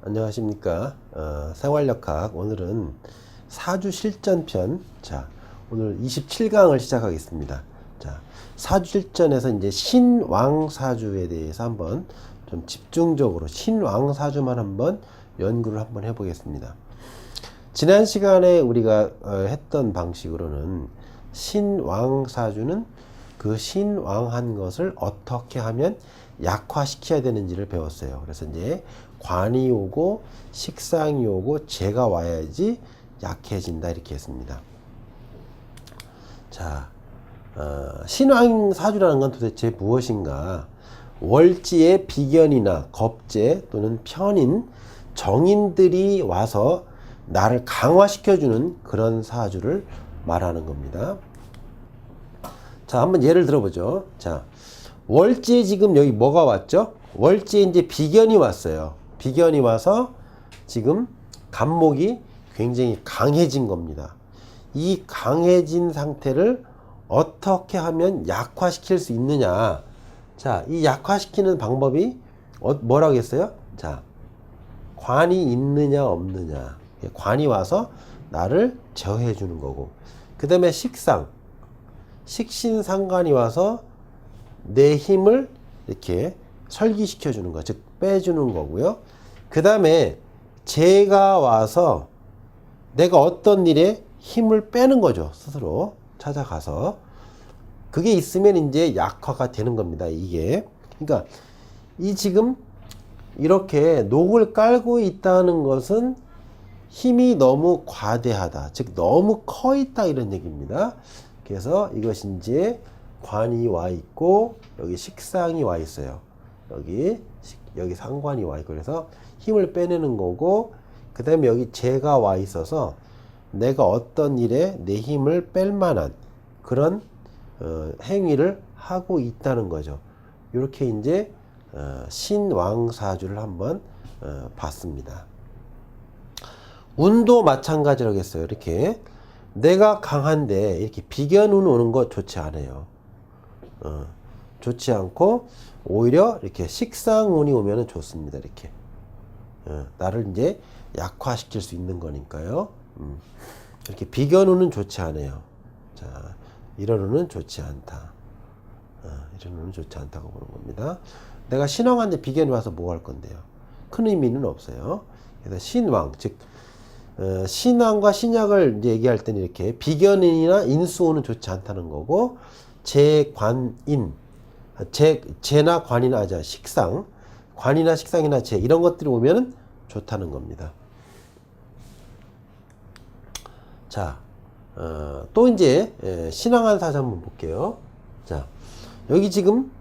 안녕하십니까. 생활역학 오늘은 사주 실전편. 자, 오늘 27강을 시작하겠습니다. 자, 사주 실전에서 이제 신왕 사주에 대해서 한번 좀 집중적으로 신왕 사주만 한번 연구를 한번 해보겠습니다. 지난 시간에 우리가 했던 방식으로는 신왕 사주는 그 신왕한 것을 어떻게 하면 약화시켜야 되는지를 배웠어요. 그래서 이제 관이 오고 식상이 오고 재가 와야지 약해진다 이렇게 했습니다. 자, 신왕 사주라는 건 도대체 무엇인가? 월지의 비견이나 겁재 또는 편인 정인들이 와서 나를 강화시켜주는 그런 사주를 말하는 겁니다. 자, 한번 예를 들어보죠. 자, 월지에 지금 여기 뭐가 왔죠? 월지에 이제 비견이 왔어요. 비견이 와서 지금 간목이 굉장히 강해진 겁니다. 이 강해진 상태를 어떻게 하면 약화시킬 수 있느냐? 자, 이 약화시키는 방법이 뭐라고 했어요? 자, 관이 있느냐 없느냐. 관이 와서 나를 제어해 주는 거고, 그 다음에 식상, 식신상관이 와서 내 힘을 이렇게 설기시켜 주는 거, 즉 빼주는 거고요. 그 다음에 재가 와서 내가 어떤 일에 힘을 빼는 거죠. 스스로 찾아가서. 그게 있으면 이제 약화가 되는 겁니다. 이게. 그러니까 이 지금 이렇게 녹을 깔고 있다는 것은 힘이 너무 과대하다, 즉 너무 커 있다 이런 얘기입니다. 그래서 이것이 이제 관이 와 있고 여기 식상이 와 있어요. 여기 상관이 와 있고, 그래서 힘을 빼내는 거고, 그 다음에 여기 재가 와 있어서 내가 어떤 일에 내 힘을 뺄 만한 그런 행위를 하고 있다는 거죠. 이렇게 이제 신왕사주를 한번 봤습니다. 운도 마찬가지라고 했어요. 이렇게 내가 강한데 이렇게 비견운 오는 거 좋지 않아요. 좋지 않고 오히려 이렇게 식상운이 오면은 좋습니다. 이렇게 나를 이제 약화시킬 수 있는 거니까요. 이렇게 비견운은 좋지 않아요. 자, 이런 운은 좋지 않다. 이런 운은 좋지 않다고 보는 겁니다. 내가 신왕한테 비견이 와서 뭐 할 건데요? 큰 의미는 없어요. 그래서 신왕, 즉 신왕과 신약을 이제 얘기할 때는 이렇게 비견인이나 인수운은 좋지 않다는 거고, 재관인, 재나 관이나 식상, 관이나 식상이나 재 이런 것들이 오면은 좋다는 겁니다. 자, 또 이제 신왕한 사주 한번 볼게요. 자, 여기 지금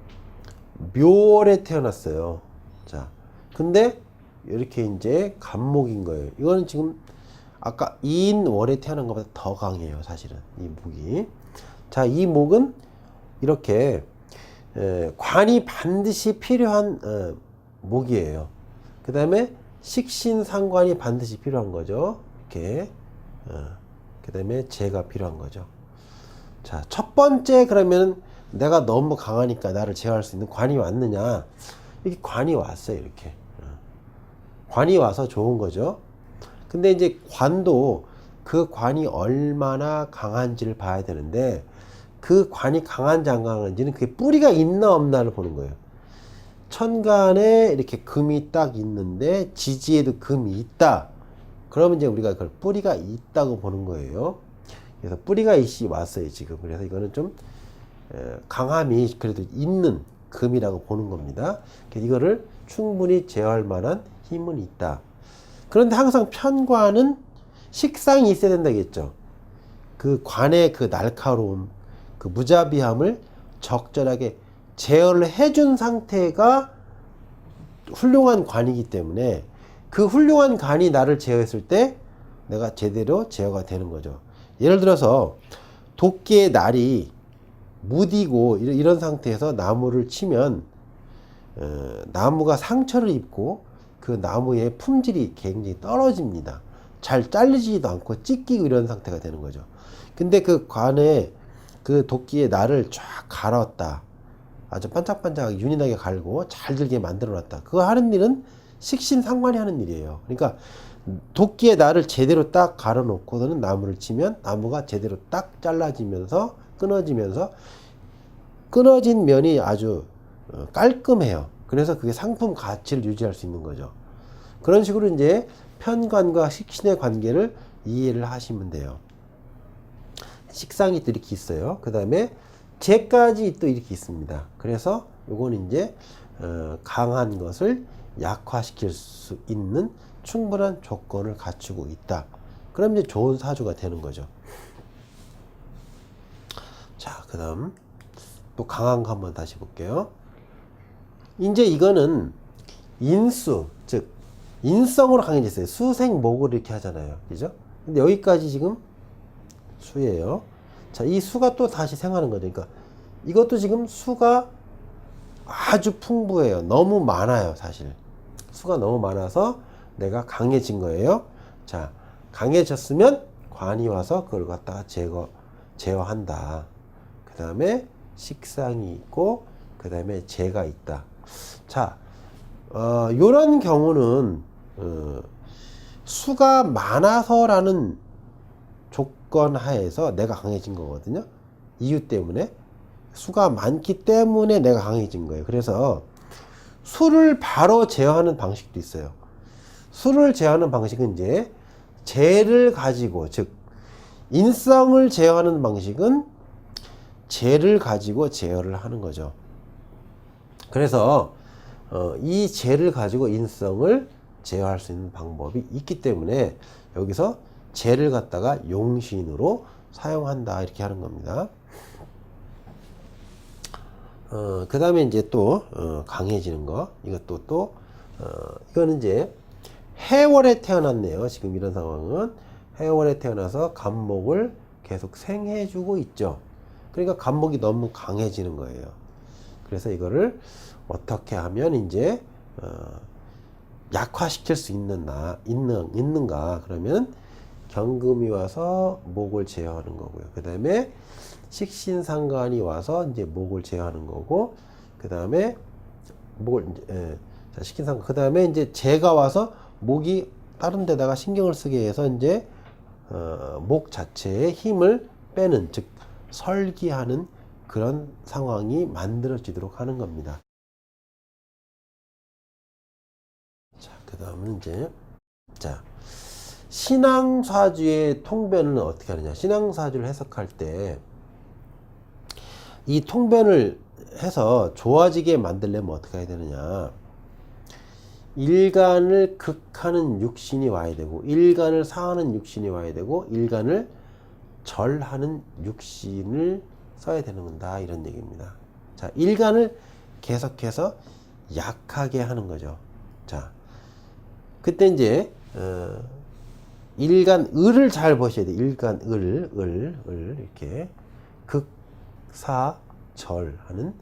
묘월에 태어났어요. 자, 근데 이렇게 이제 간목인 거예요. 이거는 지금 아까 인월에 태어난 것보다 더 강해요. 사실은 이 목이. 자, 이 목은 이렇게 관이 반드시 필요한 목이에요. 그 다음에 식신상관이 반드시 필요한 거죠. 이렇게. 그 다음에 재가 필요한 거죠. 자, 첫 번째, 그러면 내가 너무 강하니까 나를 제어할 수 있는 관이 왔느냐? 이렇게 관이 왔어요. 이렇게. 관이 와서 좋은 거죠. 근데 이제 관도 그 관이 얼마나 강한지를 봐야 되는데, 그 관이 강한지 안 강한지는 그게 뿌리가 있나 없나를 보는 거예요. 천간에 이렇게 금이 딱 있는데 지지에도 금이 있다. 그러면 이제 우리가 그걸 뿌리가 있다고 보는 거예요. 그래서 뿌리가 있이 왔어요, 지금. 그래서 이거는 좀 강함이 그래도 있는 금이라고 보는 겁니다. 그래서 이거를 충분히 제어할 만한 힘은 있다. 그런데 항상 편관은 식상이 있어야 된다겠죠. 그 관의 그 날카로움, 그 무자비함을 적절하게 제어를 해준 상태가 훌륭한 관이기 때문에, 그 훌륭한 관이 나를 제어했을 때 내가 제대로 제어가 되는 거죠. 예를 들어서 도끼의 날이 무디고 이런 상태에서 나무를 치면 나무가 상처를 입고 그 나무의 품질이 굉장히 떨어집니다. 잘 잘리지도 않고 찢기고 이런 상태가 되는 거죠. 근데 그 관에 그 도끼의 날을 쫙 갈았다. 아주 반짝반짝 윤희나게 갈고 잘 들게 만들어 놨다. 그거 하는 일은 식신상관이 하는 일이에요. 그러니까 도끼에 날을 제대로 딱 갈아 놓고서는 나무를 치면 나무가 제대로 딱 잘라지면서 끊어지면서 끊어진 면이 아주 깔끔해요. 그래서 그게 상품 가치를 유지할 수 있는 거죠. 그런 식으로 이제 편관과 식신의 관계를 이해를 하시면 돼요. 식상이 또 이렇게 있어요. 그 다음에 재까지 또 이렇게 있습니다. 그래서 요거는 이제 강한 것을 약화시킬 수 있는 충분한 조건을 갖추고 있다. 그럼 이제 좋은 사주가 되는 거죠. 자, 그 다음 또 강한 거 한번 다시 볼게요. 이제 이거는 인수, 즉 인성으로 강해졌어요. 수생목을 이렇게 하잖아요. 그죠? 근데 여기까지 지금 수예요. 자, 이 수가 또 다시 생하는 거죠. 그러니까 이것도 지금 수가 아주 풍부해요. 너무 많아요, 사실. 수가 너무 많아서 내가 강해진 거예요. 자, 강해졌으면 관이 와서 그걸 갖다가 제어한다. 그 다음에 식상이 있고, 그 다음에 재가 있다. 자, 요런 경우는, 수가 많아서라는 조건 하에서 내가 강해진 거거든요. 이유 때문에. 수가 많기 때문에 내가 강해진 거예요. 그래서 수를 바로 제어하는 방식도 있어요. 수를 제어하는 방식은 이제 재를 가지고, 즉 인성을 제어하는 방식은 재를 가지고 제어를 하는 거죠. 그래서 이 재를 가지고 인성을 제어할 수 있는 방법이 있기 때문에 여기서 재를 갖다가 용신으로 사용한다 이렇게 하는 겁니다. 그 다음에 이제 또 강해지는 거, 이것도 이거는 이제 해월에 태어났네요. 지금 이런 상황은 해월에 태어나서 간목을 계속 생해주고 있죠. 그러니까 간목이 너무 강해지는 거예요. 그래서 이거를 어떻게 하면 이제 약화시킬 수 있는가? 그러면 경금이 와서 목을 제어하는 거고요. 그 다음에 식신상관이 와서 이제 목을 제어하는 거고, 그 다음에 목을 자, 식신상관. 그 다음에 이제 재가 와서 목이 다른 데다가 신경을 쓰게 해서 이제 목 자체의 힘을 빼는, 즉 설기하는 그런 상황이 만들어지도록 하는 겁니다. 자, 그 다음은 이제 자, 신앙사주의 통변은 어떻게 하느냐? 신앙사주를 해석할 때 이 통변을 해서 좋아지게 만들려면 어떻게 해야 되느냐? 일간을 극하는 육신이 와야 되고, 일간을 상하는 육신이 와야 되고, 일간을 절하는 육신을 써야 되는 건다, 이런 얘기입니다. 자, 일간을 계속해서 약하게 하는 거죠. 자, 그때 이제 일간 을을 잘 보셔야 돼요. 일간 을 이렇게 극사절하는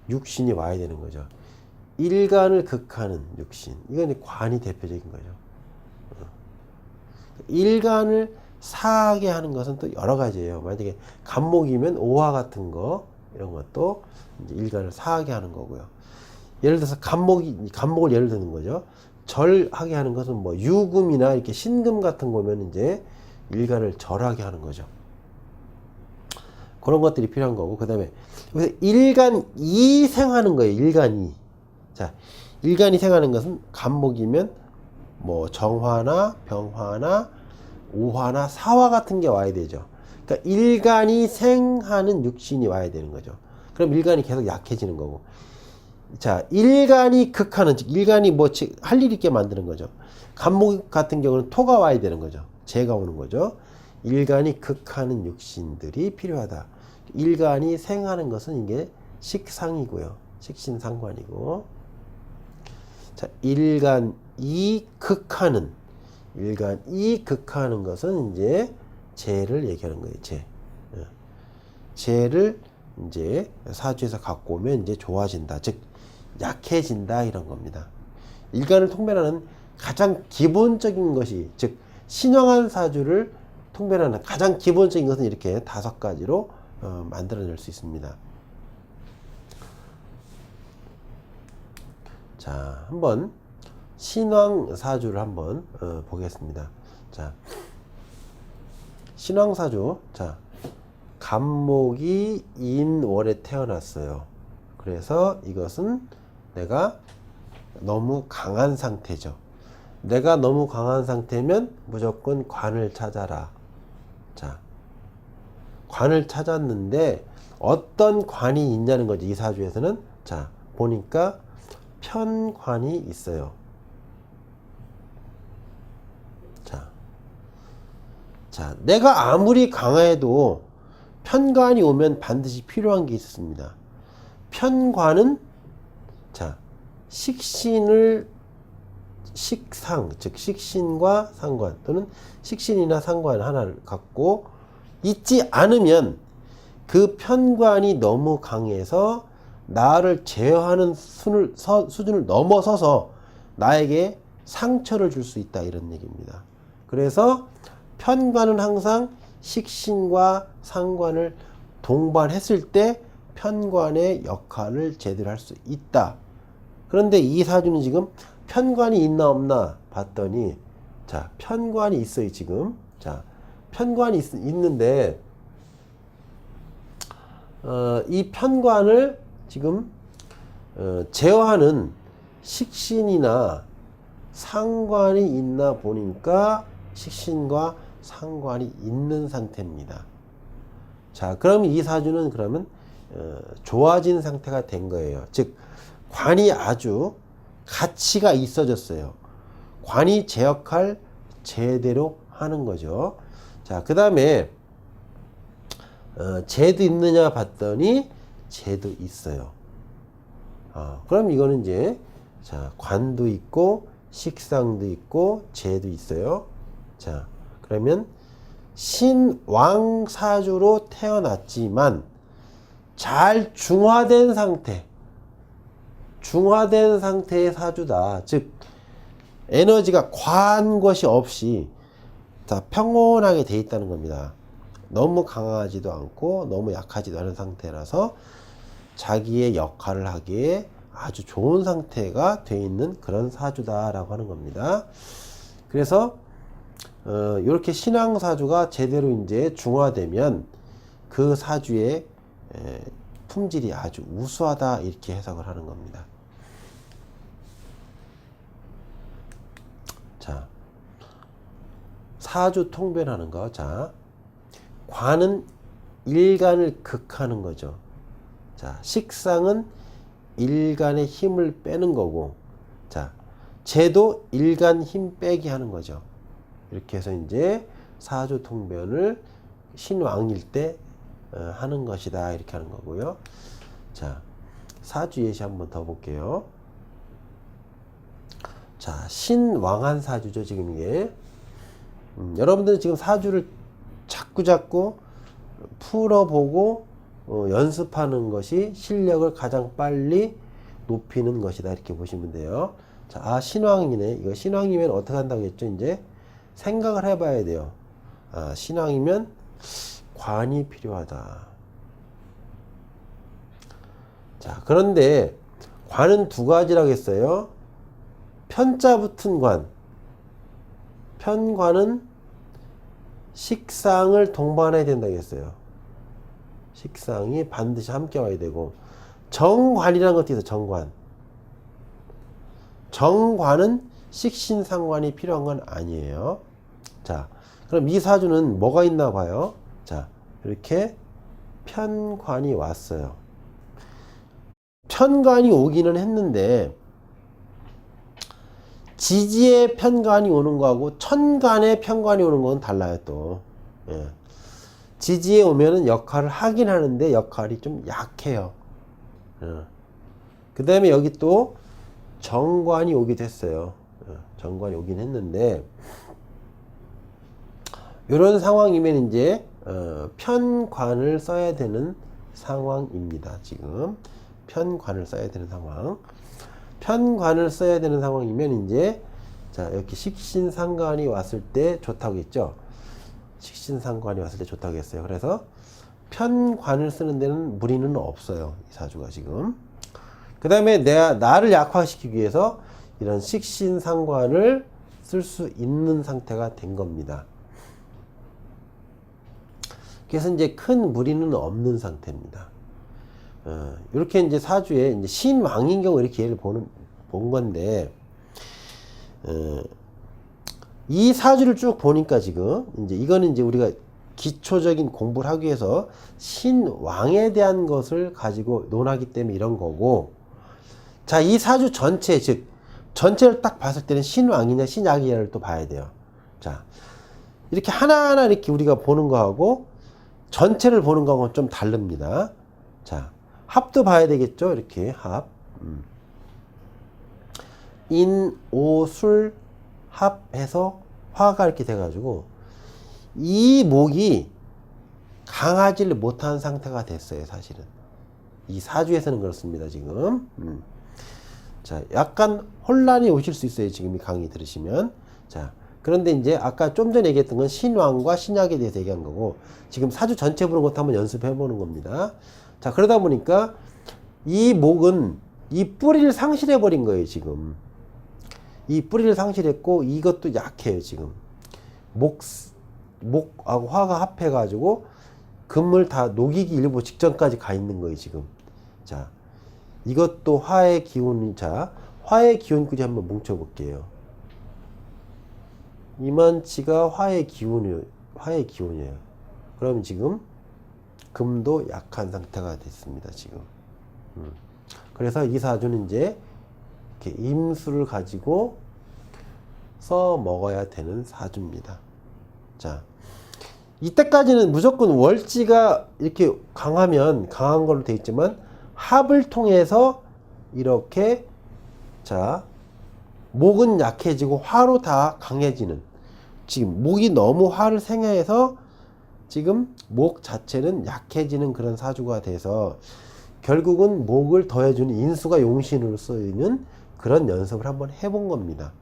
육신이 와야 되는 거죠. 일간을 극하는 육신, 이건 관이 대표적인 거죠. 일간을 사하게 하는 것은 또 여러 가지예요. 만약에 간목이면 오화 같은 거, 이런 것도 이제 일간을 사하게 하는 거고요. 예를 들어서 간목을 예를 드는 거죠. 절하게 하는 것은 뭐 유금이나 이렇게 신금 같은 거면 이제 일간을 절하게 하는 거죠. 그런 것들이 필요한 거고, 그 다음에 일간이 생하는 거예요. 일간이. 자, 일간이 생하는 것은 간목이면 뭐 정화나 병화나 오화나 사화 같은 게 와야 되죠. 그러니까 일간이 생하는 육신이 와야 되는 거죠. 그럼 일간이 계속 약해지는 거고. 자, 일간이 극하는, 즉 일간이 뭐 할 일 있게 만드는 거죠. 간목 같은 경우는 토가 와야 되는 거죠. 재가 오는 거죠. 일간이 극하는 육신들이 필요하다. 일간이 생하는 것은 이게 식상이고요. 식신상관이고. 자, 일간이 극하는 것은 이제 재를 얘기하는 거예요. 재를 이제 사주에서 갖고 오면 이제 좋아진다. 즉 약해진다, 이런 겁니다. 일간을 통변하는 가장 기본적인 것이, 즉 신령한 사주를 통변하는 가장 기본적인 것은 이렇게 5가지로 만들어낼 수 있습니다. 자, 한번 신왕사주를 한번 보겠습니다. 자, 신왕사주. 자, 간목이 인월에 태어났어요. 그래서 이것은 내가 너무 강한 상태죠. 내가 너무 강한 상태면 무조건 관을 찾아라. 자, 관을 찾았는데 어떤 관이 있냐는 거지. 이 사주에서는. 자, 보니까 편관이 있어요. 자, 내가 아무리 강해도 편관이 오면 반드시 필요한 게 있습니다. 편관은, 자, 식신을, 식상, 즉 식신과 상관 또는 식신이나 상관 하나를 갖고 있지 않으면 그 편관이 너무 강해서 나를 제어하는 수준을 넘어서서 나에게 상처를 줄 수 있다, 이런 얘기입니다. 그래서 편관은 항상 식신과 상관을 동반했을 때 편관의 역할을 제대로 할 수 있다. 그런데 이 사주는 지금 편관이 있나 없나 봤더니, 자, 편관이 있어요, 지금. 자, 편관이 있는데, 이 편관을 지금, 제어하는 식신이나 상관이 있나 보니까 식신과 상관이 있는 상태입니다. 자, 그럼 이 사주는 그러면 좋아진 상태가 된 거예요. 즉, 관이 아주 가치가 있어졌어요. 관이 제 역할 제대로 하는 거죠. 자, 그 다음에 재도 있느냐 봤더니 재도 있어요. 그럼 이거는 이제, 자, 관도 있고 식상도 있고 재도 있어요. 자, 그러면 신왕사주로 태어났지만 잘 중화된 상태의 사주다. 즉, 에너지가 과한 것이 없이, 자, 평온하게 돼 있다는 겁니다. 너무 강하지도 않고 너무 약하지도 않은 상태라서 자기의 역할을 하기에 아주 좋은 상태가 돼 있는 그런 사주다라고 하는 겁니다. 그래서 이렇게 신왕사주가 제대로 이제 중화되면 그 사주의 품질이 아주 우수하다, 이렇게 해석을 하는 겁니다. 자, 사주 통변하는 거. 자, 관은 일간을 극하는 거죠. 자, 식상은 일간의 힘을 빼는 거고, 자, 재도 일간 힘 빼기 하는 거죠. 이렇게 해서 이제 사주 통변을 신왕일 때 하는 것이다, 이렇게 하는 거고요. 자, 사주 예시 한번 더 볼게요. 자, 신왕한 사주죠, 지금 이게. 여러분들은 지금 사주를 자꾸 풀어보고 연습하는 것이 실력을 가장 빨리 높이는 것이다, 이렇게 보시면 돼요. 자, 신왕이네. 이거 신왕이면 어떻게 한다고 했죠? 이제 생각을 해봐야 돼요. 신왕이면 관이 필요하다. 자, 그런데 관은 두 가지라고 했어요. 편자 붙은 관. 편관은 식상을 동반해야 된다고 했어요. 식상이 반드시 함께 와야 되고, 정관이라는 것도 있어요. 정관. 정관은 식신상관이 필요한 건 아니에요. 자, 그럼 이 사주는 뭐가 있나 봐요. 자, 이렇게 편관이 왔어요. 편관이 오기는 했는데, 지지의 편관이 오는 거하고 천간의 편관이 오는 건 달라요, 또. 예. 지지에 오면은 역할을 하긴 하는데 역할이 좀 약해요. 예. 그 다음에 여기 또 정관이 오기도 했어요. 예. 정관이 오긴 했는데, 이런 상황이면 이제 편관을 써야 되는 상황입니다. 지금 편관을 써야 되는 상황. 편관을 써야 되는 상황이면 이제, 자, 이렇게 식신상관이 왔을 때 좋다고 했죠. 식신상관이 왔을 때 좋다고 했어요. 그래서 편관을 쓰는 데는 무리는 없어요, 이 사주가 지금. 그 다음에 나를 약화시키기 위해서 이런 식신상관을 쓸 수 있는 상태가 된 겁니다. 그래서 이제 큰 무리는 없는 상태입니다. 이렇게 이제 사주에 이제 신왕인 경우 이렇게 예를 본 건데, 이 사주를 쭉 보니까 지금 이제 이거는 이제 우리가 기초적인 공부를 하기 위해서 신왕에 대한 것을 가지고 논하기 때문에 이런 거고, 자, 이 사주 전체, 즉 전체를 딱 봤을 때는 신왕이냐 신약이냐를 또 봐야 돼요. 자, 이렇게 하나하나 이렇게 우리가 보는 거하고 전체를 보는 거하고는 좀 다릅니다. 자, 합도 봐야 되겠죠. 이렇게 합. 인, 오, 술, 합해서 화가 이렇게 돼가지고 이 목이 강하지를 못한 상태가 됐어요. 사실은 이 사주에서는 그렇습니다. 지금 자, 약간 혼란이 오실 수 있어요. 지금 이 강의 들으시면. 자, 그런데 이제 아까 좀 전에 얘기했던 건 신왕과 신약에 대해서 얘기한 거고, 지금 사주 전체 보는 것도 한번 연습해 보는 겁니다. 자, 그러다 보니까 이 목은 이 뿌리를 상실해 버린 거예요. 지금 이 뿌리를 상실했고, 이것도 약해요. 지금 목하고 화가 합해 가지고 금을 다 녹이기 일보 직전까지 가 있는 거예요. 지금. 자, 이것도 화의 기운. 자, 화의 기운끼리 한번 뭉쳐 볼게요. 이만치가 화의 기운이에요. 그럼 지금 금도 약한 상태가 됐습니다. 지금. 그래서 이 사주는 이제 이렇게 임수를 가지고 써 먹어야 되는 사주입니다. 자, 이때까지는 무조건 월지가 이렇게 강하면 강한 걸로 되어 있지만, 합을 통해서 이렇게, 자, 목은 약해지고 화로 다 강해지는, 지금 목이 너무 화를 생해서 지금 목 자체는 약해지는 그런 사주가 돼서 결국은 목을 더해주는 인수가 용신으로 쓰이는 그런 연습을 한번 해본 겁니다.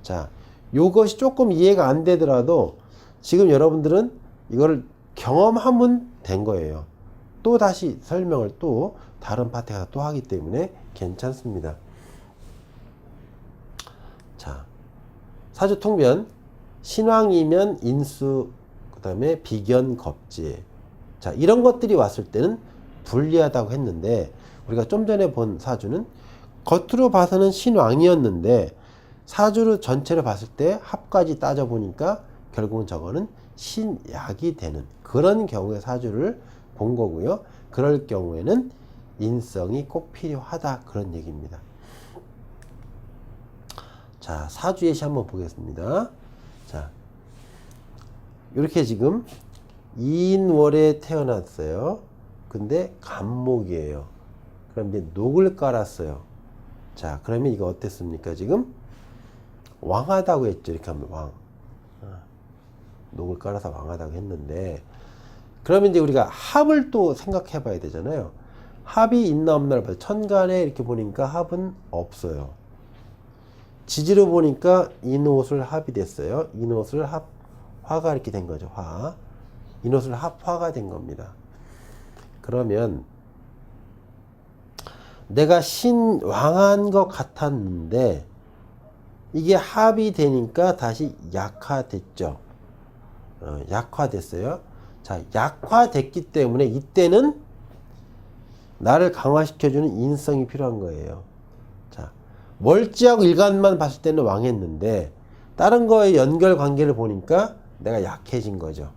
자, 요것이 조금 이해가 안 되더라도 지금 여러분들은 이거를 경험하면 된 거예요. 또 다시 설명을 또 다른 파트 가서 또 하기 때문에 괜찮습니다. 자, 사주 통변, 신왕이면 인수, 그 다음에 비견, 겁재. 자, 이런 것들이 왔을 때는 불리하다고 했는데, 우리가 좀 전에 본 사주는 겉으로 봐서는 신왕이었는데 사주를 전체를 봤을 때 합까지 따져보니까 결국은 저거는 신약이 되는 그런 경우의 사주를 본 거고요. 그럴 경우에는 인성이 꼭 필요하다, 그런 얘기입니다. 자, 사주 예시 한번 보겠습니다. 자, 이렇게 지금 인월에 태어났어요. 근데 간목이에요. 그럼 이제 녹을 깔았어요. 자, 그러면 이거 어땠습니까? 지금 왕하다고 했죠. 이렇게 하면 왕. 녹을 깔아서 왕하다고 했는데, 그러면 이제 우리가 합을 또 생각해 봐야 되잖아요. 합이 있나 없나를 봐요. 천간에 이렇게 보니까 합은 없어요. 지지로 보니까 인옷을 합이 됐어요. 인옷을 합, 화가 이렇게 된 거죠. 화. 인옷을 합, 화가 된 겁니다. 그러면 내가 신왕한 것 같았는데 이게 합이 되니까 다시 약화됐죠. 약화됐어요. 자, 약화됐기 때문에 이때는 나를 강화시켜주는 인성이 필요한 거예요. 자, 월지하고 일간만 봤을 때는 왕했는데 다른 거에 연결 관계를 보니까 내가 약해진 거죠.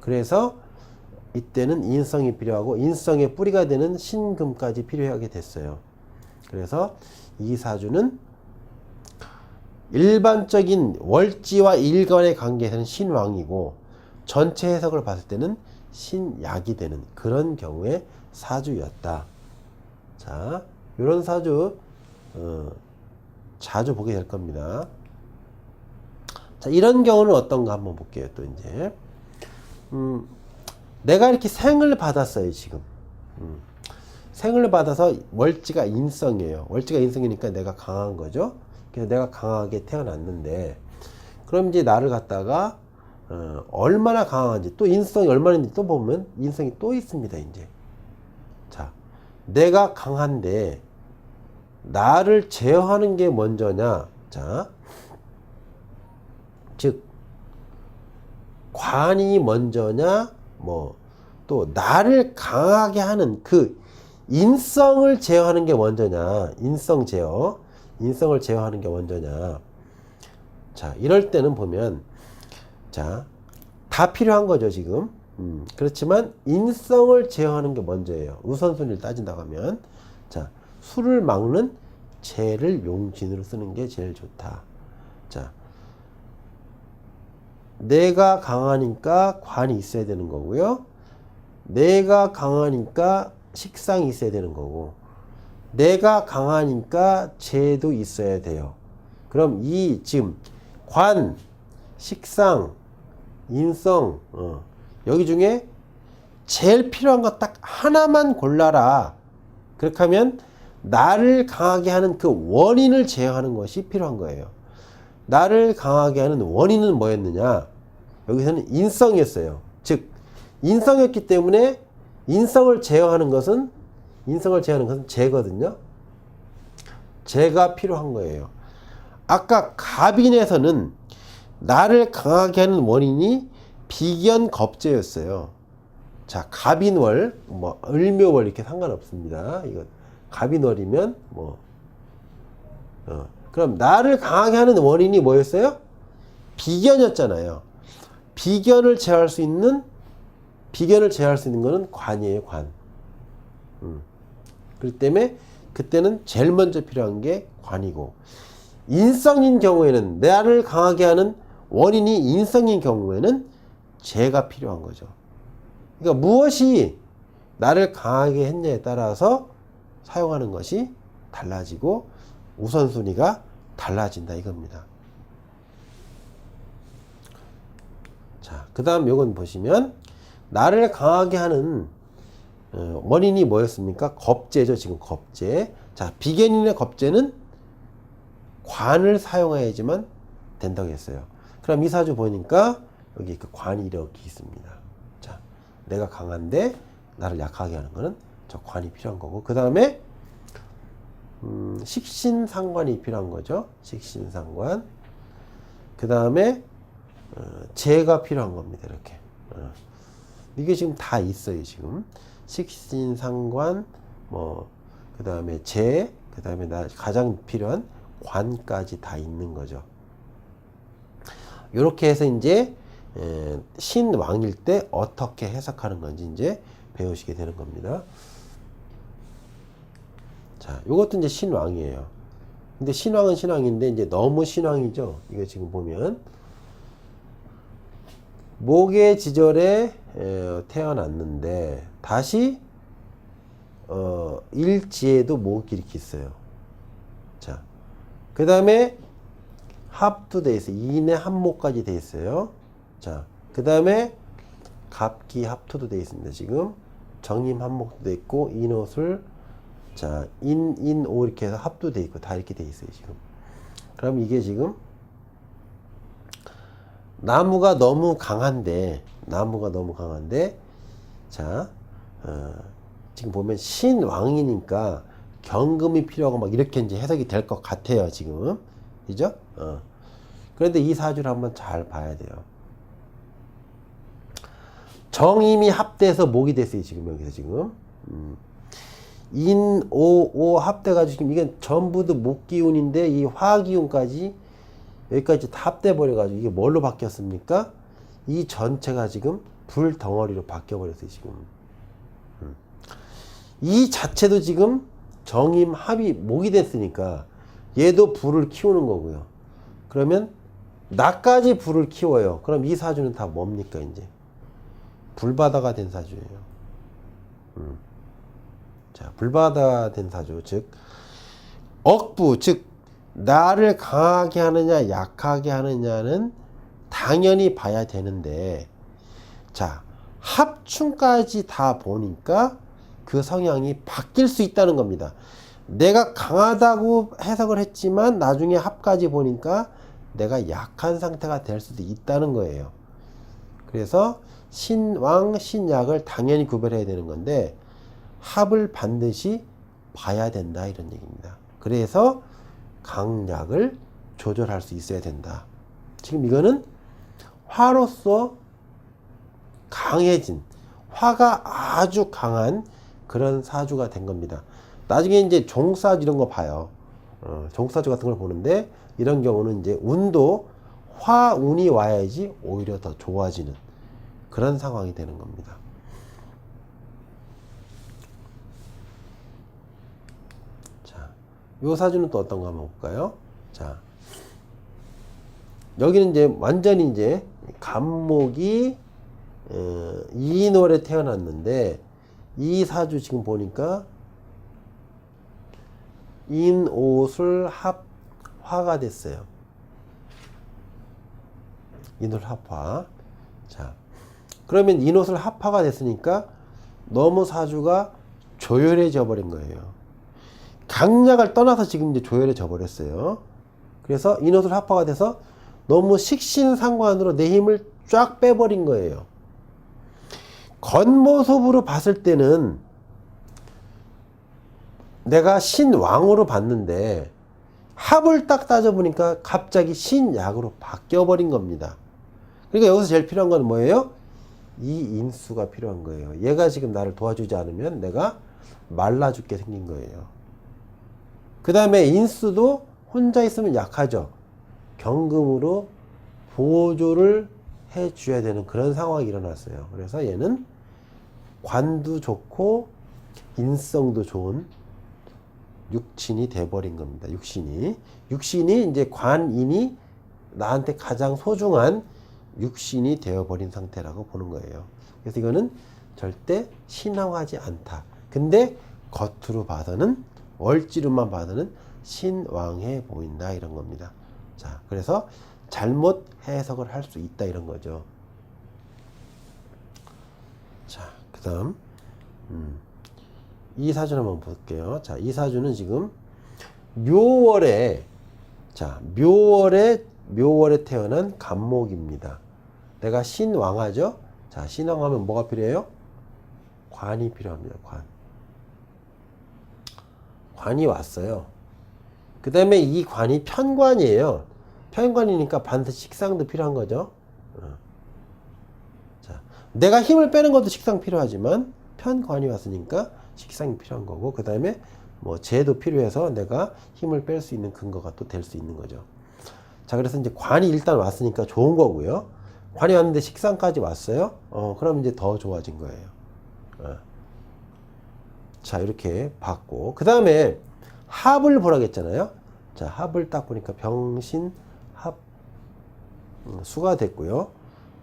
그래서 이때는 인성이 필요하고 인성의 뿌리가 되는 신금까지 필요하게 됐어요. 그래서 이 사주는 일반적인 월지와 일간의 관계에서는 신왕이고 전체 해석을 봤을 때는 신약이 되는 그런 경우의 사주였다. 자, 이런 사주 자주 보게 될 겁니다. 자, 이런 경우는 어떤가 한번 볼게요. 또 이제 내가 이렇게 생을 받았어요. 지금 생을 받아서 월지가 인성이에요. 월지가 인성이니까 내가 강한 거죠. 그래서 내가 강하게 태어났는데, 그럼 이제 나를 갖다가 얼마나 강한지, 또 인성이 얼마나 있는지 또 보면 인성이 또 있습니다. 이제 자, 내가 강한데 나를 제어하는 게 먼저냐? 자, 즉 관이 먼저냐? 뭐 또 나를 강하게 하는 그 인성을 제어하는 게 먼저냐? 인성 제어. 인성을 제어하는 게 먼저냐? 자, 이럴 때는 보면 자, 다 필요한 거죠, 지금. 그렇지만 인성을 제어하는 게 먼저예요. 우선순위를 따진다고 하면 자, 수를 막는 재를 용진으로 쓰는 게 제일 좋다. 자, 내가 강하니까 관이 있어야 되는 거고요. 내가 강하니까 식상이 있어야 되는 거고, 내가 강하니까 재도 있어야 돼요. 그럼 이 지금 관, 식상, 인성, 여기 중에 제일 필요한 거 딱 하나만 골라라. 그렇게 하면 나를 강하게 하는 그 원인을 제어하는 것이 필요한 거예요. 나를 강하게 하는 원인은 뭐였느냐? 여기서는 인성이었어요. 즉 인성이었기 때문에 인성을 제어하는 것은 재거든요. 재가 필요한 거예요. 아까 갑인에서는 나를 강하게 하는 원인이 비견겁재였어요. 자, 갑인월, 뭐 을묘월 이렇게 상관없습니다. 이거 갑인월이면 뭐 그럼 나를 강하게 하는 원인이 뭐였어요? 비견이었잖아요. 비견을 제어할 수 있는 거는 관이에요, 관. 그렇기 때문에 그때는 제일 먼저 필요한 게 관이고, 인성인 경우에는 나를 강하게 하는 원인이 인성인 경우에는 재가 필요한 거죠. 그러니까 무엇이 나를 강하게 했냐에 따라서 사용하는 것이 달라지고 우선순위가 달라진다 이겁니다. 자, 그 다음 요건 보시면 나를 강하게 하는 원인이 뭐였습니까? 겁재죠. 지금 겁재. 자, 비견인의 겁재는 관을 사용해야지만 된다고 했어요. 그럼 이 사주 보니까 여기 그 관이 이렇게 있습니다. 자, 내가 강한데 나를 약하게 하는 거는 저 관이 필요한 거고, 그 다음에 식신상관이 필요한 거죠. 식신상관. 그 다음에 재가 필요한 겁니다. 이렇게. 이게 지금 다 있어요. 지금 식신상관, 뭐 그 다음에 재, 그 다음에 가장 필요한 관까지 다 있는 거죠. 이렇게 해서 이제 신왕일 때 어떻게 해석하는 건지 이제 배우시게 되는 겁니다. 자, 요것도 이제 신왕이에요. 근데 신왕은 신왕인데 이제 너무 신왕이죠. 이거 지금 보면 목의 지절에 태어났는데 다시 일지에도 목이 이렇게 있어요. 자, 그 다음에 합도 돼 있어요. 인의 합목까지 돼 있어요. 자, 그 다음에 갑기 합토도 돼 있습니다. 지금 정임 합목도 돼 있고 인옷을 자, 오 이렇게 해서 합도 돼 있고 다 이렇게 돼 있어요. 지금. 그럼 이게 지금 나무가 너무 강한데 자, 지금 보면 신왕이니까 경금이 필요하고 막 이렇게 이제 해석이 될 것 같아요. 지금. 그죠? 그런데 이 사주를 한번 잘 봐야 돼요. 정임이 합돼서 목이 됐어요. 지금 여기서 지금. 오 합돼가지고 지금 이게 전부 다 목기운인데 이 화기운까지 여기까지 다 합돼버려가지고 이게 뭘로 바뀌었습니까? 이 전체가 지금 불 덩어리로 바뀌어버렸어요. 지금. 이 자체도 지금 정임 합이 목이 됐으니까 얘도 불을 키우는 거고요. 그러면 나까지 불을 키워요. 그럼 이 사주는 다 뭡니까 이제? 불바다가 된 사주예요. 자, 불바다 된 사주, 즉 억부, 즉 나를 강하게 하느냐 약하게 하느냐는 당연히 봐야 되는데, 자, 합충까지 다 보니까 그 성향이 바뀔 수 있다는 겁니다. 내가 강하다고 해석을 했지만 나중에 합까지 보니까 내가 약한 상태가 될 수도 있다는 거예요. 그래서 신왕, 신약을 당연히 구별해야 되는 건데 합을 반드시 봐야 된다 이런 얘기입니다. 그래서 강약을 조절할 수 있어야 된다. 지금 이거는 화로서 강해진, 화가 아주 강한 그런 사주가 된 겁니다. 나중에 이제 종사주 이런 거 봐요. 종사주 같은 걸 보는데 이런 경우는 이제 운도 화운이 와야지 오히려 더 좋아지는 그런 상황이 되는 겁니다. 자, 요 사주는 또 어떤 거 한번 볼까요? 자, 여기는 이제 완전히 이제 간목이 이인월에 태어났는데 이 사주 지금 보니까 인오술 합화가 됐어요. 인오술 합화. 자, 그러면 인오술 합화가 됐으니까 너무 사주가 조열해져 버린 거예요. 강약을 떠나서 지금 이제 조열해져 버렸어요. 그래서 인오술 합화가 돼서 너무 식신상관으로 내 힘을 쫙 빼버린 거예요. 겉모습으로 봤을 때는 내가 신왕으로 봤는데 합을 딱 따져보니까 갑자기 신약으로 바뀌어버린 겁니다. 그러니까 여기서 제일 필요한 건 뭐예요? 이 인수가 필요한 거예요. 얘가 지금 나를 도와주지 않으면 내가 말라 죽게 생긴 거예요. 그 다음에 인수도 혼자 있으면 약하죠. 경금으로 보조를 해줘야 되는 그런 상황이 일어났어요. 그래서 얘는 관도 좋고 인성도 좋은 육신이 돼버린 겁니다. 육신이 이제 관인이 나한테 가장 소중한 육신이 되어버린 상태라고 보는 거예요. 그래서 이거는 절대 신앙하지 않다. 근데 겉으로 봐서는 월지로만 봐서는 신왕해 보인다 이런 겁니다. 자, 그래서 잘못 해석을 할 수 있다 이런 거죠. 자, 그다음 이 사주 한번 볼게요. 자, 이 사주는 지금 묘월에 태어난 간목입니다. 내가 신왕하죠. 자, 신왕하면 뭐가 필요해요? 관이 필요합니다. 관이 왔어요. 그 다음에 이 관이 편관이에요. 편관이니까 반드시 식상도 필요한 거죠. 자, 내가 힘을 빼는 것도 식상 필요하지만 편관이 왔으니까 식상이 필요한 거고, 그 다음에 뭐 재도 필요해서 내가 힘을 뺄 수 있는 근거가 또 될 수 있는 거죠. 자, 그래서 이제 관이 일단 왔으니까 좋은 거고요. 관이 왔는데 식상까지 왔어요. 그럼 이제 더 좋아진 거예요. 자, 이렇게 봤고, 그 다음에 합을 보라고 했잖아요. 자, 합을 딱 보니까 병신 합 수가 됐고요.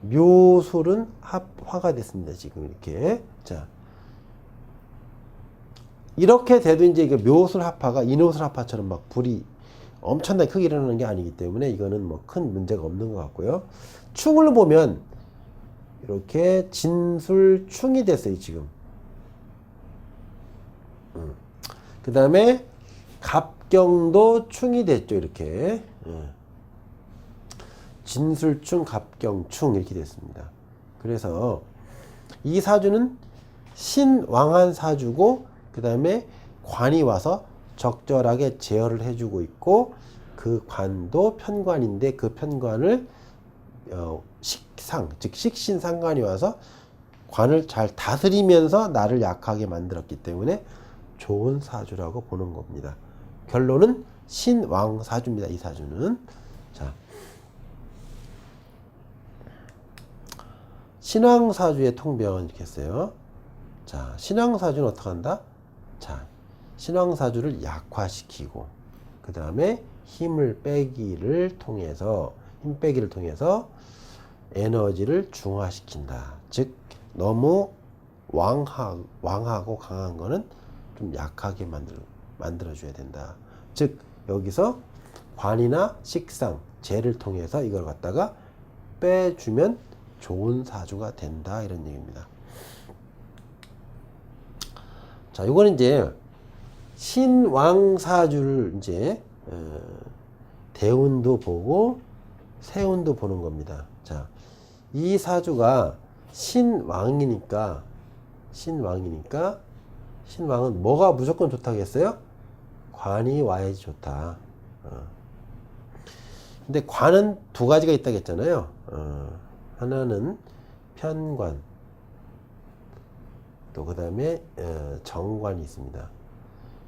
묘술은 합화가 됐습니다. 지금 이렇게. 자, 이렇게 돼도 이제 이게 묘술 합화가 인호술 합화처럼 막 불이 엄청나게 크게 일어나는 게 아니기 때문에 이거는 뭐 큰 문제가 없는 것 같고요. 충을 보면 이렇게 진술충이 됐어요. 지금. 그 다음에 갑경도 충이 됐죠. 이렇게. 진술충, 갑경충 이렇게 됐습니다. 그래서 이 사주는 신왕한 사주고, 그 다음에 관이 와서 적절하게 제어를 해주고 있고, 그 관도 편관인데 그 편관을 식상, 즉 식신상관이 와서 관을 잘 다스리면서 나를 약하게 만들었기 때문에 좋은 사주라고 보는 겁니다. 결론은 신왕 사주입니다. 이 사주는. 자, 신왕 사주의 통병은 이렇게 했어요. 자, 신왕 사주는 어떻게 한다? 자, 신왕 사주를 약화시키고, 그 다음에 힘을 빼기를 통해서 에너지를 중화시킨다. 즉, 너무 왕하고 강한 거는 좀 약하게 만들어줘야 된다. 즉, 여기서 관이나 식상, 재를 통해서 이걸 갖다가 빼주면 좋은 사주가 된다. 이런 얘기입니다. 자, 이거는 이제 신왕사주를 이제 대운도 보고 세운도 보는 겁니다. 자, 이 사주가 신왕은 뭐가 무조건 좋다고 했어요? 관이 와야지 좋다. 근데 관은 두 가지가 있다고 했잖아요. 하나는 편관, 또 그 다음에 정관이 있습니다.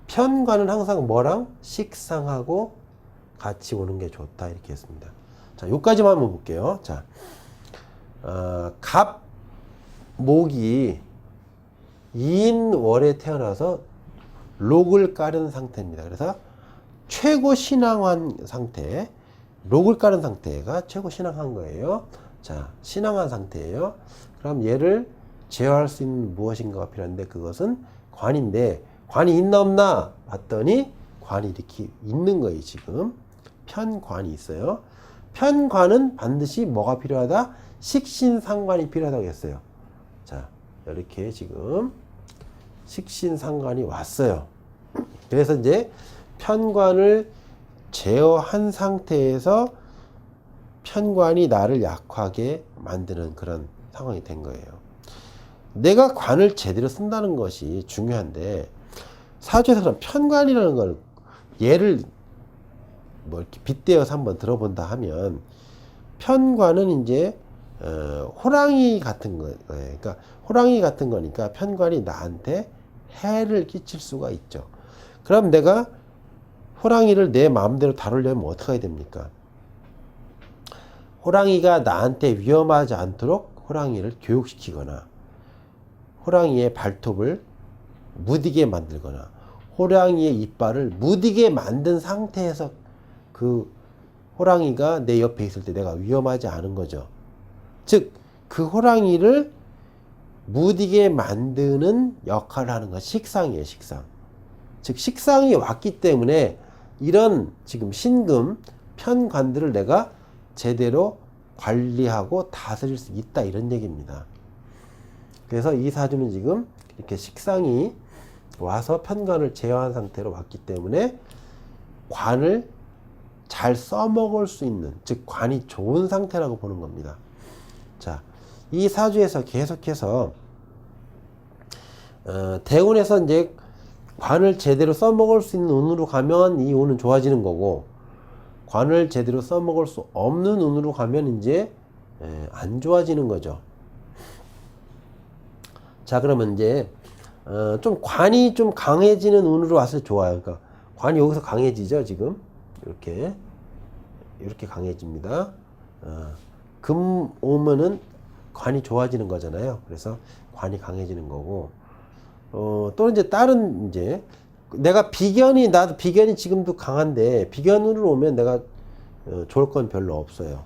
편관은 항상 뭐랑 식상하고 같이 오는 게 좋다 이렇게 했습니다. 자, 요까지만 한번 볼게요. 자, 갑, 목이 인월에 태어나서 록을 깔은 상태입니다. 그래서 최고 신앙한 상태, 록을 깔은 상태가 최고 신앙한 거예요. 자, 신앙한 상태예요. 그럼 얘를 제어할 수 있는 무엇인가가 필요한데 그것은 관인데, 관이 있나 없나 봤더니 관이 이렇게 있는 거예요. 지금 편관이 있어요. 편관은 반드시 뭐가 필요하다? 식신상관이 필요하다고 했어요. 자, 이렇게 지금 식신상관이 왔어요. 그래서 이제 편관을 제어한 상태에서 편관이 나를 약하게 만드는 그런 상황이 된 거예요. 내가 관을 제대로 쓴다는 것이 중요한데, 사주에서는 편관이라는 걸 예를 뭐 이렇게 빗대어서 한번 들어본다 하면, 편관은 이제 호랑이 같은 거예요. 그러니까 호랑이 같은 거니까 편관이 나한테 해를 끼칠 수가 있죠. 그럼 내가 호랑이를 내 마음대로 다루려면 어떻게 해야 됩니까? 호랑이가 나한테 위험하지 않도록 호랑이를 교육시키거나, 호랑이의 발톱을 무디게 만들거나, 호랑이의 이빨을 무디게 만든 상태에서 그 호랑이가 내 옆에 있을 때 내가 위험하지 않은 거죠. 즉, 그 호랑이를 무디게 만드는 역할을 하는 건 식상이에요, 식상. 즉, 식상이 왔기 때문에 이런 지금 신금, 편관들을 내가 제대로 관리하고 다스릴 수 있다, 이런 얘기입니다. 그래서 이 사주는 지금 이렇게 식상이 와서 편관을 제어한 상태로 왔기 때문에 관을 잘 써먹을 수 있는, 즉 관이 좋은 상태라고 보는 겁니다. 자, 이 사주에서 계속해서 대운에서 이제 관을 제대로 써먹을 수 있는 운으로 가면 이 운은 좋아지는 거고, 관을 제대로 써먹을 수 없는 운으로 가면 이제 안 좋아지는 거죠. 자, 그러면 이제 좀 관이 좀 강해지는 운으로 왔을 때 좋아요. 그러니까 관이 여기서 강해지죠, 지금. 이렇게 강해집니다. 금 오면은 관이 좋아지는 거잖아요. 그래서 관이 강해지는 거고, 또 이제 다른 이제 나도 비견이 지금도 강한데 비견으로 오면 내가 좋을 건 별로 없어요.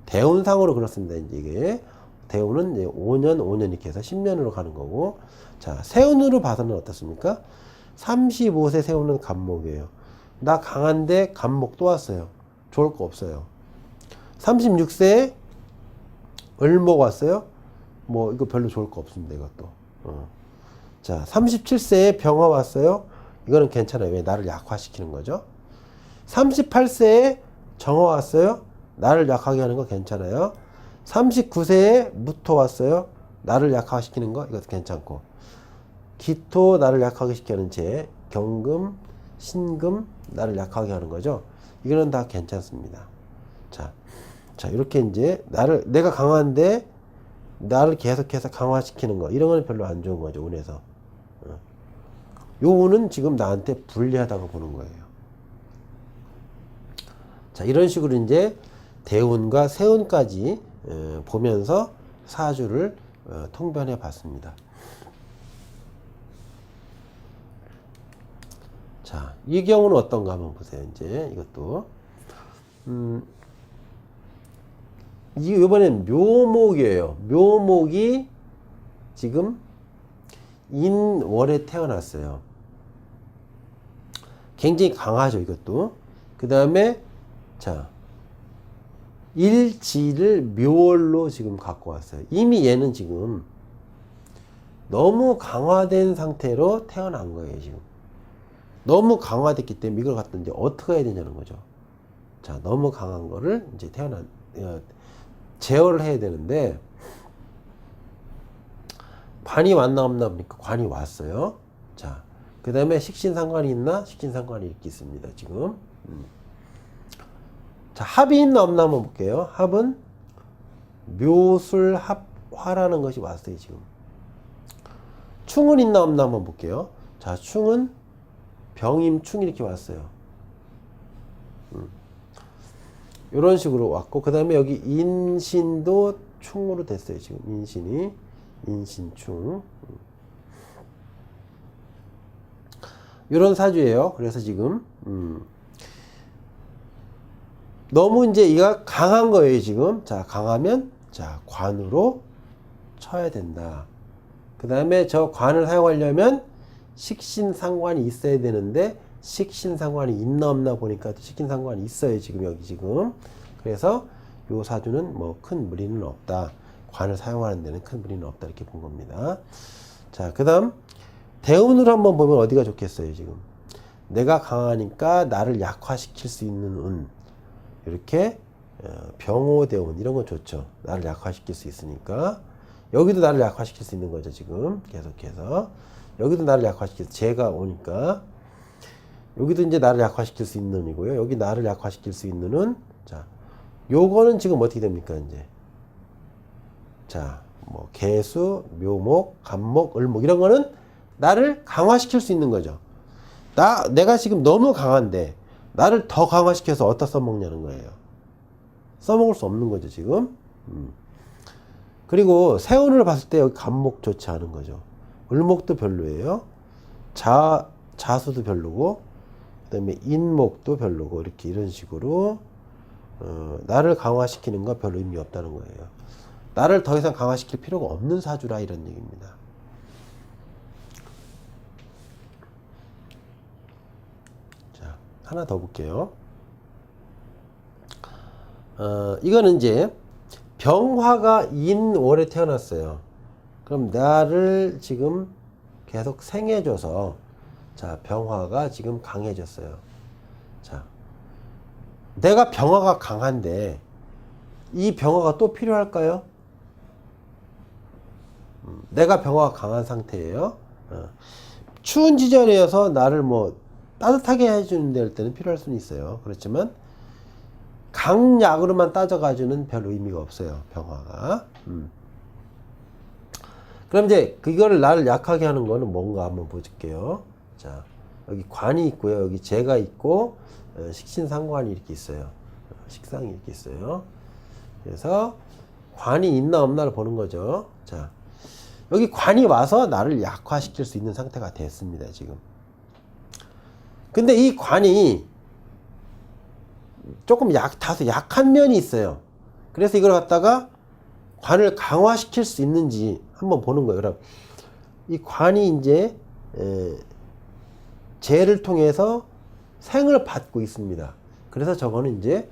대운상으로 그렇습니다. 이제 이게 대운은 이제 5년 이렇게 해서 10년으로 가는 거고, 자, 세운으로 봐서는 어떻습니까? 35세 세운은 간목이에요. 나 강한데 간목 또 왔어요. 좋을 거 없어요. 36세에 을목 왔어요. 뭐 이거 별로 좋을 거 없습니다. 이것도. 자, 37세에 병화 왔어요. 이거는 괜찮아요. 왜? 나를 약화시키는 거죠. 38세에 정화 왔어요. 나를 약하게 하는 거 괜찮아요. 39세에 무토 왔어요. 나를 약화시키는 거 이것도 괜찮고, 기토 나를 약하게 시키는 재, 경금, 신금 나를 약하게 하는 거죠. 이거는 다 괜찮습니다. 자, 이렇게 이제 내가 강한데 나를 계속해서 강화시키는 거, 이런 건 별로 안 좋은 거죠, 운에서. 요 운은 지금 나한테 불리하다고 보는 거예요. 자, 이런 식으로 이제 대운과 세운까지 보면서 사주를 통변해 봤습니다. 자, 이 경우는 어떤가 한번 보세요. 이제 이것도 이번엔 묘목이에요. 묘목이 지금 인월에 태어났어요. 굉장히 강하죠, 이것도. 그 다음에 자, 일지를 묘월로 지금 갖고 왔어요. 이미 얘는 지금 너무 강화된 상태로 태어난 거예요, 지금. 너무 강화됐기 때문에 이걸 갖다 이제 어떻게 해야 되냐는 거죠. 자, 너무 강한 거를 이제 제어를 해야 되는데, 관이 왔나 없나 보니까 관이 왔어요. 자, 그 그 다음에 식신상관이 있나? 식신상관이 이렇게 있습니다. 지금. 자, 합이 있나 없나 한번 볼게요. 합은 묘술합화라는 것이 왔어요. 지금. 충은 있나 없나 한번 볼게요. 자, 충은 병임충 이렇게 왔어요. 이런 식으로 왔고, 그 다음에 여기 인신도 충으로 됐어요. 지금 인신이 인신충. 이런 사주예요. 그래서 지금 너무 이제 이가 강한 거예요. 지금. 자, 강하면 자, 관으로 쳐야 된다. 그 다음에 저 관을 사용하려면 식신상관이 있어야 되는데 식신상관이 있나 없나 보니까 식신상관이 있어요. 지금 여기 지금. 그래서 요 사주는 뭐 큰 무리는 없다. 관을 사용하는 데는 큰 무리는 없다. 이렇게 본 겁니다. 자, 그 다음 대운으로 한번 보면 어디가 좋겠어요. 지금 내가 강하니까 나를 약화시킬 수 있는 운, 이렇게 병호대운 이런 건 좋죠. 나를 약화시킬 수 있으니까. 여기도 나를 약화시킬 수 있는 거죠. 지금 계속해서 여기도 나를 약화시킬 재가 오니까 여기도 이제 나를 약화시킬 수 있는 운이고요. 여기 나를 약화시킬 수 있는 운. 자, 요거는 지금 어떻게 됩니까? 이제 자, 뭐 개수, 묘목, 간목, 을목 이런 거는 나를 강화시킬 수 있는 거죠. 내가 지금 너무 강한데 나를 더 강화시켜서 어디다 써먹냐는 거예요. 써먹을 수 없는 거죠, 지금. 그리고 세운을 봤을 때 여기 간목 좋지 않은 거죠. 을목도 별로예요. 자수도 별로고, 그 다음에 인목도 별로고, 이런 식으로, 나를 강화시키는 거 별로 의미 없다는 거예요. 나를 더 이상 강화시킬 필요가 없는 사주라, 이런 얘기입니다. 자, 하나 더 볼게요. 이거는 이제 병화가 인월에 태어났어요. 그럼 나를 지금 계속 생해줘서, 자, 병화가 지금 강해졌어요. 자, 내가 병화가 강한데 이 병화가 또 필요할까요? 내가 병화가 강한 상태예요. 추운 지절이어서 나를 뭐 따뜻하게 해주는 데 할 때는 필요할 수는 있어요. 그렇지만 강약으로만 따져가지고는 별 의미가 없어요. 병화가. 그럼 이제 그거를 나를 약하게 하는 거는 뭔가 한번 볼게요. 자, 여기 관이 있고요. 여기 재가 있고 식신상관이 이렇게 있어요. 식상이 이렇게 있어요. 그래서 관이 있나 없나를 보는 거죠. 자, 여기 관이 와서 나를 약화시킬 수 있는 상태가 됐습니다. 지금. 근데 이 관이 조금 다소 약한 면이 있어요. 그래서 이걸 갖다가 관을 강화시킬 수 있는지 한번 보는 거예요. 여러분, 이 관이 이제 재를 통해서 생을 받고 있습니다. 그래서 저거는 이제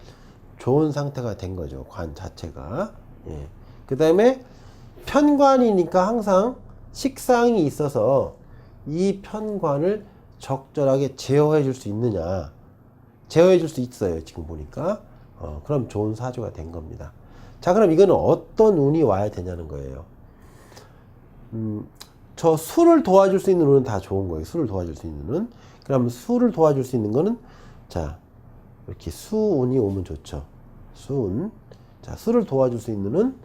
좋은 상태가 된 거죠. 관 자체가. 예. 그 다음에 편관이니까 항상 식상이 있어서 이 편관을 적절하게 제어해 줄 수 있느냐. 제어해 줄 수 있어요. 지금 보니까. 그럼 좋은 사주가 된 겁니다. 자, 그럼 이거는 어떤 운이 와야 되냐는 거예요. 저 수를 도와줄 수 있는 운은 다 좋은 거예요. 수를 도와줄 수 있는 운. 그럼 수를 도와줄 수 있는 거는, 자, 이렇게 수운이 오면 좋죠. 수운. 자, 수를 도와줄 수 있는 운은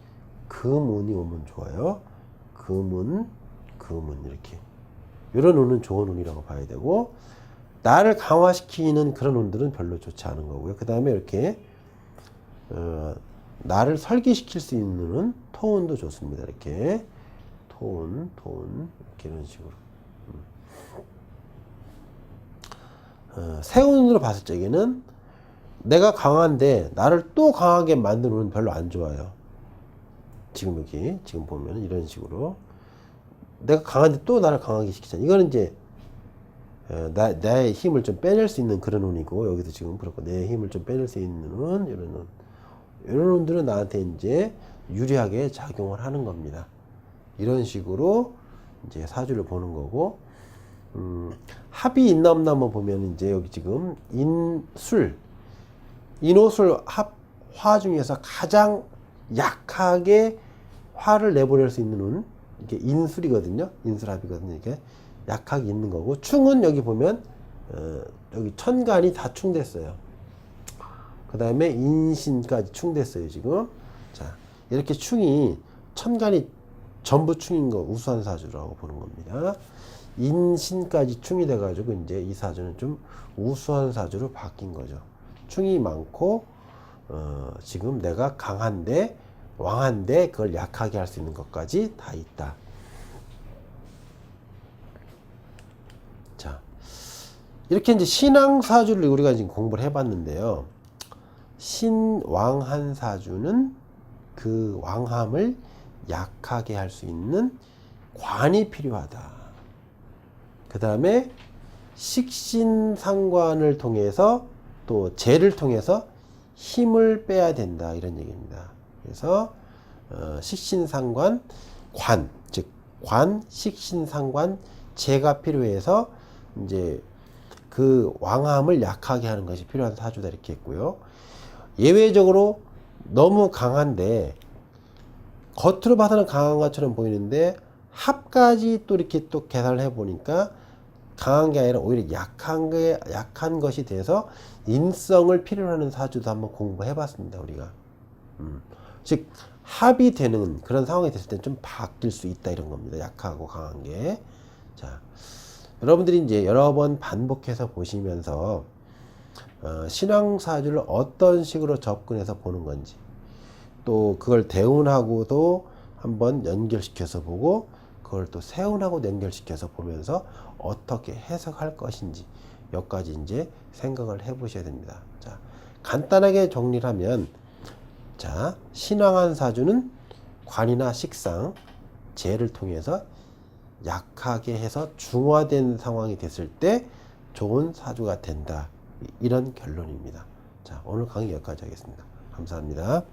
금운이 오면 좋아요. 금운, 이렇게. 이런 운은 좋은 운이라고 봐야 되고, 나를 강화시키는 그런 운들은 별로 좋지 않은 거고요. 그 다음에 이렇게, 나를 설계시킬 수 있는 운, 토운도 좋습니다. 이렇게. 토운, 이렇게 이런 식으로. 세운으로 봤을 적에는 내가 강한데 나를 또 강하게 만드는 운은 별로 안 좋아요. 지금 보면 이런 식으로. 내가 강한데 또 나를 강하게 시키잖아. 이거는 이제, 나의 힘을 좀 빼낼 수 있는 그런 운이고, 여기도 지금 그렇고, 내 힘을 좀 빼낼 수 있는 운, 이런 운. 이런 운들은 나한테 이제 유리하게 작용을 하는 겁니다. 이런 식으로 이제 사주를 보는 거고, 합이 있나 없나 한번 보면 이제 여기 지금 인호술 화 중에서 가장 약하게 화를 내보낼 수 있는 운, 이게 인술이거든요. 인술합이거든요. 이게 약하게 있는 거고, 충은 여기 보면 여기 천간이 다 충됐어요. 그 다음에 인신까지 충됐어요 지금. 자, 이렇게 충이 천간이 전부 충인 거 우수한 사주라고 보는 겁니다. 인신까지 충이 돼가지고 이제 이 사주는 좀 우수한 사주로 바뀐 거죠. 충이 많고 지금 내가 강한데 왕한데 그걸 약하게 할 수 있는 것까지 다 있다. 자, 이렇게 이제 신앙 사주를 우리가 지금 공부를 해봤는데요. 신왕한 사주는 그 왕함을 약하게 할 수 있는 관이 필요하다. 그 다음에 식신상관을 통해서 또 재를 통해서 힘을 빼야 된다 이런 얘기입니다. 그래서 식신상관 관, 즉 관, 식신상관, 재가 필요해서 이제 그 왕함을 약하게 하는 것이 필요한 사주다 이렇게 했고요. 예외적으로 너무 강한데 겉으로 봐서는 강한 것처럼 보이는데 합까지 또 이렇게 또 계산을 해보니까 강한 게 아니라 오히려 약한 것이 돼서 인성을 필요로 하는 사주도 한번 공부해봤습니다 우리가. 즉 합이 되는 그런 상황이 됐을 때 좀 바뀔 수 있다 이런 겁니다. 약하고 강한 게. 자, 여러분들이 이제 여러 번 반복해서 보시면서 신앙사주를 어떤 식으로 접근해서 보는 건지, 또 그걸 대운하고도 한번 연결시켜서 보고 그걸 또 세운하고 연결시켜서 보면서 어떻게 해석할 것인지 여기까지 이제 생각을 해 보셔야 됩니다. 자, 간단하게 정리를 하면, 자, 신왕한 사주는 관이나 식상, 재를 통해서 약하게 해서 중화된 상황이 됐을 때 좋은 사주가 된다. 이런 결론입니다. 자, 오늘 강의 여기까지 하겠습니다. 감사합니다.